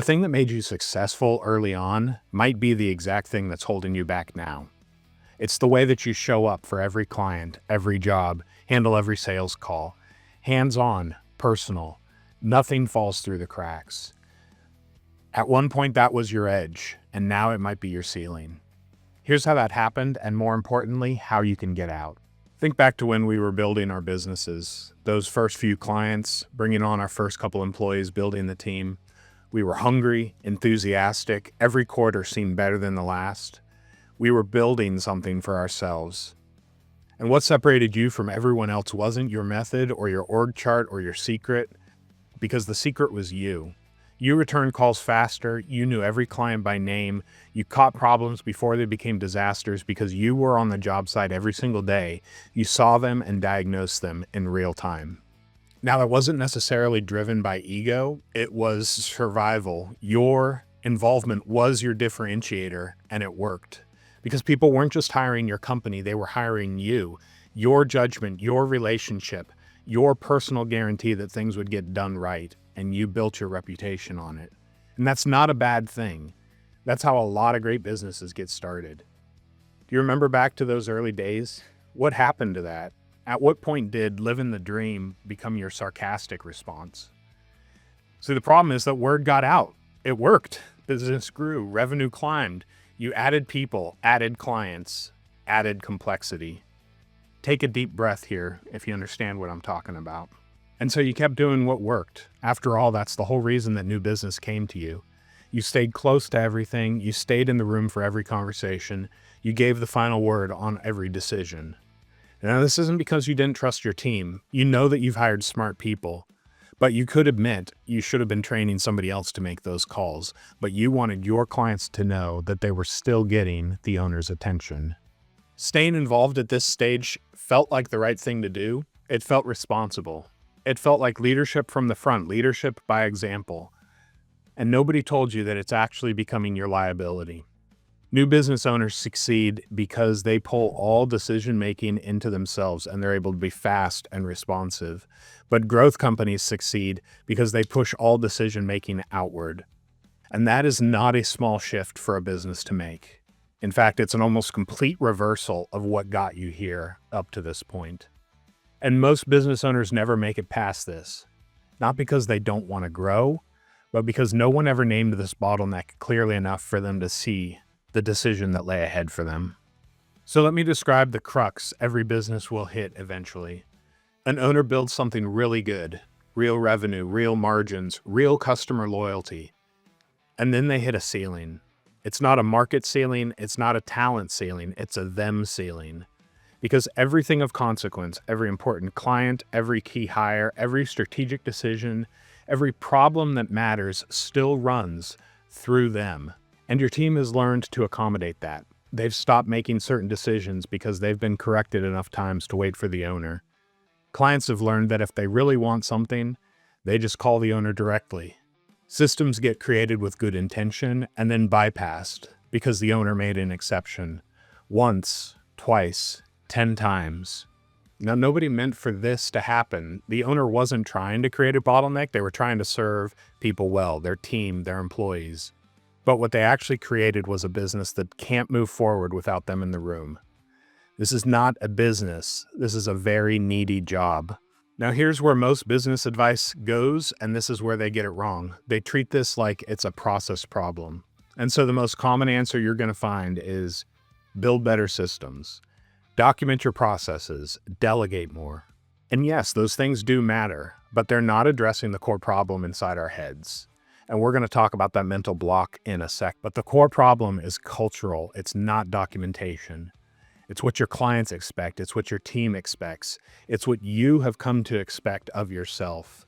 The thing that made you successful early on might be the exact thing that's holding you back now. It's the way that you show up for every client, every job, handle every sales call. Hands-on, personal. Nothing falls through the cracks. At one point, that was your edge, and now it might be your ceiling. Here's how that happened, and more importantly, how you can get out. Think back to when we were building our businesses. Those first few clients, bringing on our first couple employees, building the team. We were hungry, enthusiastic. Every quarter seemed better than the last. We were building something for ourselves. And what separated you from everyone else wasn't your method or your org chart or your secret, because the secret was you. You returned calls faster, you knew every client by name, you caught problems before they became disasters because you were on the job site every single day. You saw them and diagnosed them in real time. Now, that wasn't necessarily driven by ego, it was survival. Your involvement was your differentiator, and it worked. Because people weren't just hiring your company, they were hiring you. Your judgment, your relationship, your personal guarantee that things would get done right, and you built your reputation on it. And that's not a bad thing. That's how a lot of great businesses get started. Do you remember back to those early days? What happened to that? At what point did living the dream become your sarcastic response? See, the problem is that word got out. It worked. Business grew, revenue climbed. You added people, added clients, added complexity. Take a deep breath here if you understand what I'm talking about. And so you kept doing what worked. After all, that's the whole reason that new business came to you. You stayed close to everything. You stayed in the room for every conversation. You gave the final word on every decision. Now, this isn't because you didn't trust your team. You know that you've hired smart people, but you could admit you should have been training somebody else to make those calls, but you wanted your clients to know that they were still getting the owner's attention. Staying involved at this stage felt like the right thing to do. It felt responsible. It felt like leadership from the front, leadership by example. And nobody told you that it's actually becoming your liability. New business owners succeed because they pull all decision-making into themselves and they're able to be fast and responsive. But growth companies succeed because they push all decision-making outward. And that is not a small shift for a business to make. In fact, it's an almost complete reversal of what got you here up to this point. And most business owners never make it past this. Not because they don't want to grow, but because no one ever named this bottleneck clearly enough for them to see the decision that lay ahead for them. So let me describe the crux every business will hit eventually. An owner builds something really good, real revenue, real margins, real customer loyalty, and then they hit a ceiling. It's not a market ceiling, it's not a talent ceiling, it's a them ceiling. Because everything of consequence, every important client, every key hire, every strategic decision, every problem that matters still runs through them. And your team has learned to accommodate that. They've stopped making certain decisions because they've been corrected enough times to wait for the owner. Clients have learned that if they really want something, they just call the owner directly. Systems get created with good intention and then bypassed because the owner made an exception. Once, twice, 10 times. Now, nobody meant for this to happen. The owner wasn't trying to create a bottleneck. They were trying to serve people well, their team, their employees. But what they actually created was a business that can't move forward without them in the room. This is not a business. This is a very needy job. Now, here's where most business advice goes, and this is where they get it wrong. They treat this like it's a process problem. And so the most common answer you're going to find is build better systems, document your processes, delegate more. And yes, those things do matter, but they're not addressing the core problem inside our heads. And we're going to talk about that mental block in a sec. But the core problem is cultural. It's not documentation. It's what your clients expect. It's what your team expects. It's what you have come to expect of yourself.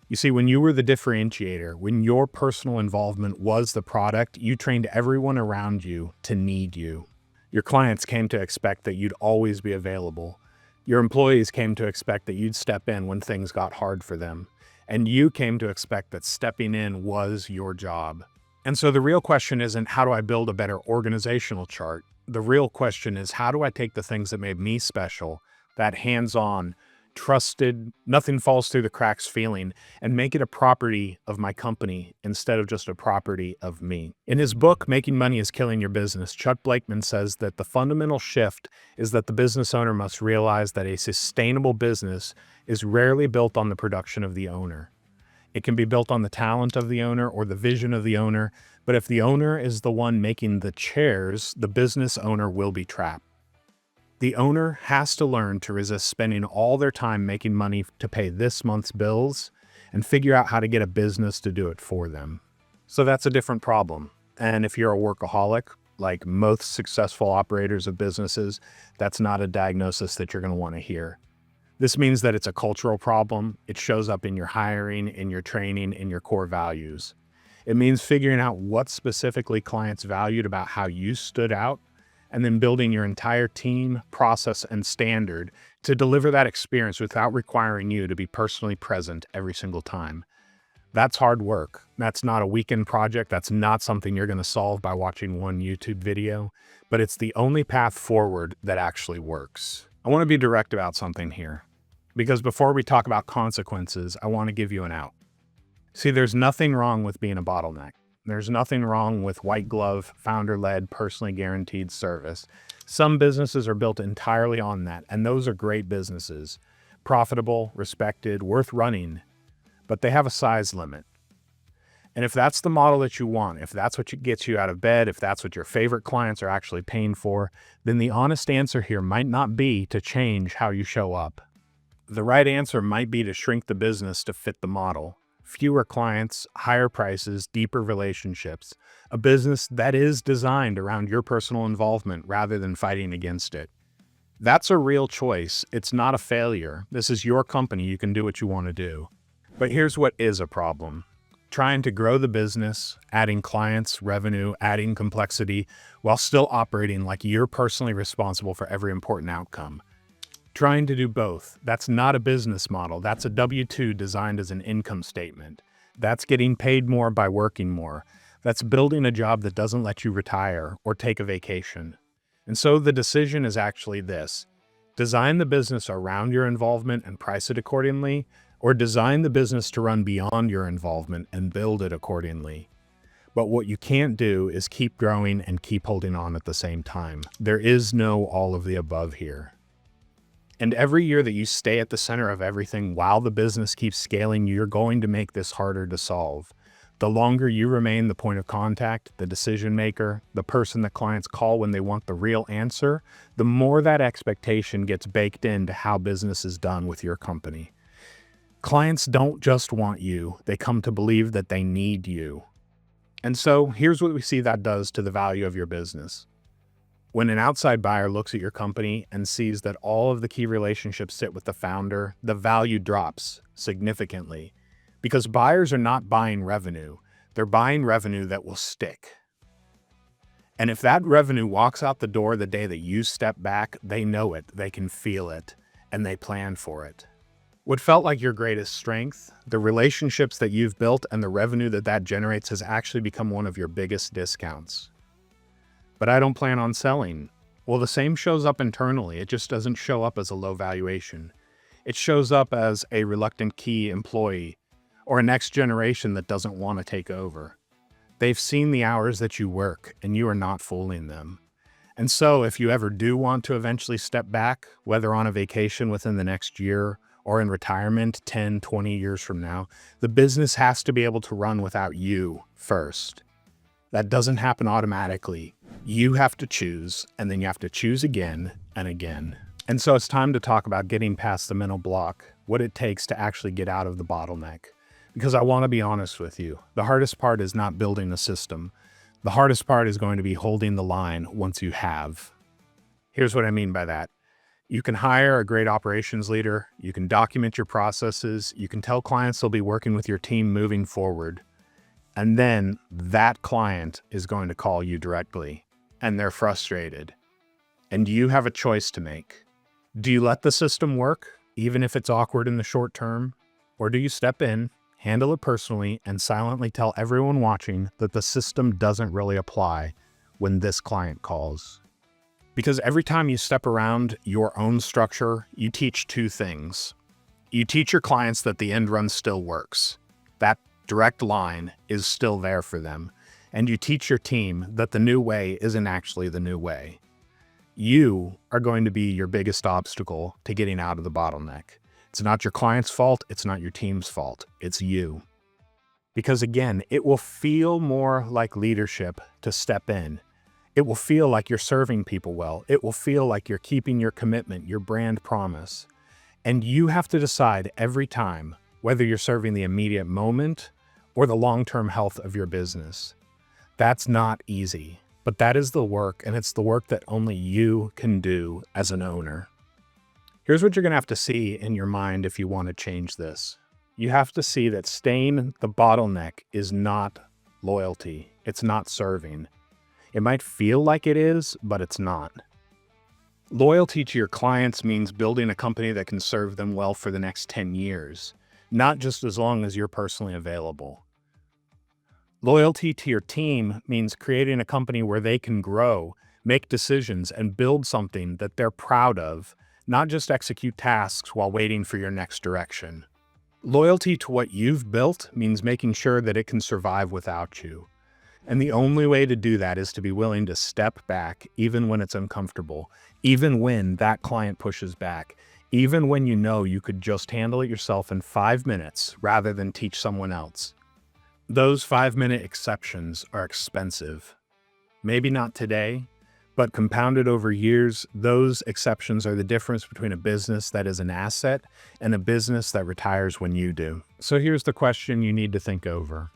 You see, when you were the differentiator, when your personal involvement was the product, you trained everyone around you to need you. Your clients came to expect that you'd always be available. Your employees came to expect that you'd step in when things got hard for them. And you came to expect that stepping in was your job. And so the real question isn't, how do I build a better organizational chart? The real question is, how do I take the things that made me special, that hands-on, trusted, nothing falls through the cracks feeling, and make it a property of my company instead of just a property of me. In his book, Making Money is Killing Your Business, Chuck Blakeman says that the fundamental shift is that the business owner must realize that a sustainable business is rarely built on the production of the owner. It can be built on the talent of the owner or the vision of the owner, but if the owner is the one making the chairs, the business owner will be trapped. The owner has to learn to resist spending all their time making money to pay this month's bills and figure out how to get a business to do it for them. So that's a different problem. And if you're a workaholic, like most successful operators of businesses, that's not a diagnosis that you're going to want to hear. This means that it's a cultural problem. It shows up in your hiring, in your training, in your core values. It means figuring out what specifically clients valued about how you stood out, and then building your entire team, process, and standard to deliver that experience without requiring you to be personally present every single time. That's hard work. That's not a weekend project. That's not something you're going to solve by watching one YouTube video, but it's the only path forward that actually works. I want to be direct about something here, because before we talk about consequences, I want to give you an out. See, there's nothing wrong with being a bottleneck. There's nothing wrong with white glove, founder-led, personally guaranteed service. Some businesses are built entirely on that, and those are great businesses. Profitable, respected, worth running, but they have a size limit. And if that's the model that you want, if that's what gets you out of bed, if that's what your favorite clients are actually paying for, then the honest answer here might not be to change how you show up. The right answer might be to shrink the business to fit the model. Fewer clients, higher prices, deeper relationships. A business that is designed around your personal involvement rather than fighting against it. That's a real choice. It's not a failure. This is your company. You can do what you want to do. But here's what is a problem. Trying to grow the business, adding clients, revenue, adding complexity, while still operating like you're personally responsible for every important outcome. Trying to do both. That's not a business model. That's a W-2 designed as an income statement. That's getting paid more by working more. That's building a job that doesn't let you retire or take a vacation. And so the decision is actually this. Design the business around your involvement and price it accordingly, or design the business to run beyond your involvement and build it accordingly. But what you can't do is keep growing and keep holding on at the same time. There is no all of the above here. And every year that you stay at the center of everything while the business keeps scaling, you're going to make this harder to solve. The longer you remain the point of contact, the decision maker, the person that clients call when they want the real answer, the more that expectation gets baked into how business is done with your company. Clients don't just want you, they come to believe that they need you. And so here's what we see that does to the value of your business. When an outside buyer looks at your company and sees that all of the key relationships sit with the founder, the value drops significantly because buyers are not buying revenue. They're buying revenue that will stick. And if that revenue walks out the door the day that you step back, they know it, they can feel it, and they plan for it. What felt like your greatest strength, the relationships that you've built and the revenue that generates has actually become one of your biggest discounts. But I don't plan on selling. Well, the same shows up internally. It just doesn't show up as a low valuation. It shows up as a reluctant key employee or a next generation that doesn't want to take over. They've seen the hours that you work and you are not fooling them. And so if you ever do want to eventually step back, whether on a vacation within the next year or in retirement 10, 20 years from now, the business has to be able to run without you first. That doesn't happen automatically. You have to choose, and then you have to choose again and again. And so it's time to talk about getting past the mental block, what it takes to actually get out of the bottleneck. Because I want to be honest with you, the hardest part is not building a system. The hardest part is going to be holding the line once you have. Here's what I mean by that. You can hire a great operations leader, you can document your processes, you can tell clients they'll be working with your team moving forward. And then that client is going to call you directly, and they're frustrated. And you have a choice to make. Do you let the system work, even if it's awkward in the short term? Or do you step in, handle it personally, and silently tell everyone watching that the system doesn't really apply when this client calls? Because every time you step around your own structure, you teach two things. You teach your clients that the end run still works. That direct line is still there for them. And you teach your team that the new way isn't actually the new way. You are going to be your biggest obstacle to getting out of the bottleneck. It's not your client's fault. It's not your team's fault. It's you. Because again, it will feel more like leadership to step in. It will feel like you're serving people well. It will feel like you're keeping your commitment, your brand promise. And you have to decide every time whether you're serving the immediate moment or the long-term health of your business. That's not easy, but that is the work, and it's the work that only you can do as an owner. Here's what you're going to have to see in your mind if you want to change this. You have to see that staying the bottleneck is not loyalty. It's not serving. It might feel like it is, but it's not. Loyalty to your clients means building a company that can serve them well for the next 10 years, not just as long as you're personally available. Loyalty to your team means creating a company where they can grow, make decisions, and build something that they're proud of, not just execute tasks while waiting for your next direction. Loyalty to what you've built means making sure that it can survive without you. And the only way to do that is to be willing to step back even when it's uncomfortable, even when that client pushes back, even when you know you could just handle it yourself in 5 minutes rather than teach someone else. Those 5-minute exceptions are expensive. Maybe not today, but compounded over years, those exceptions are the difference between a business that is an asset and a business that retires when you do. So here's the question you need to think over.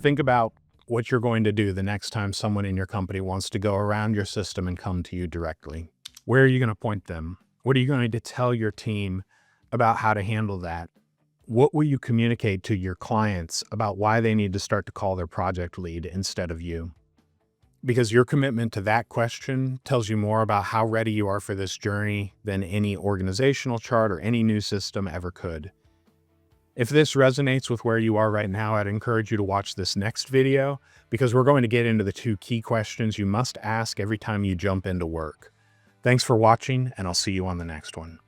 Think about what you're going to do the next time someone in your company wants to go around your system and come to you directly. Where are you going to point them? What are you going to tell your team about how to handle that? What will you communicate to your clients about why they need to start to call their project lead instead of you? Because your commitment to that question tells you more about how ready you are for this journey than any organizational chart or any new system ever could. If this resonates with where you are right now, I'd encourage you to watch this next video because we're going to get into the 2 key questions you must ask every time you jump into work. Thanks for watching, and I'll see you on the next one.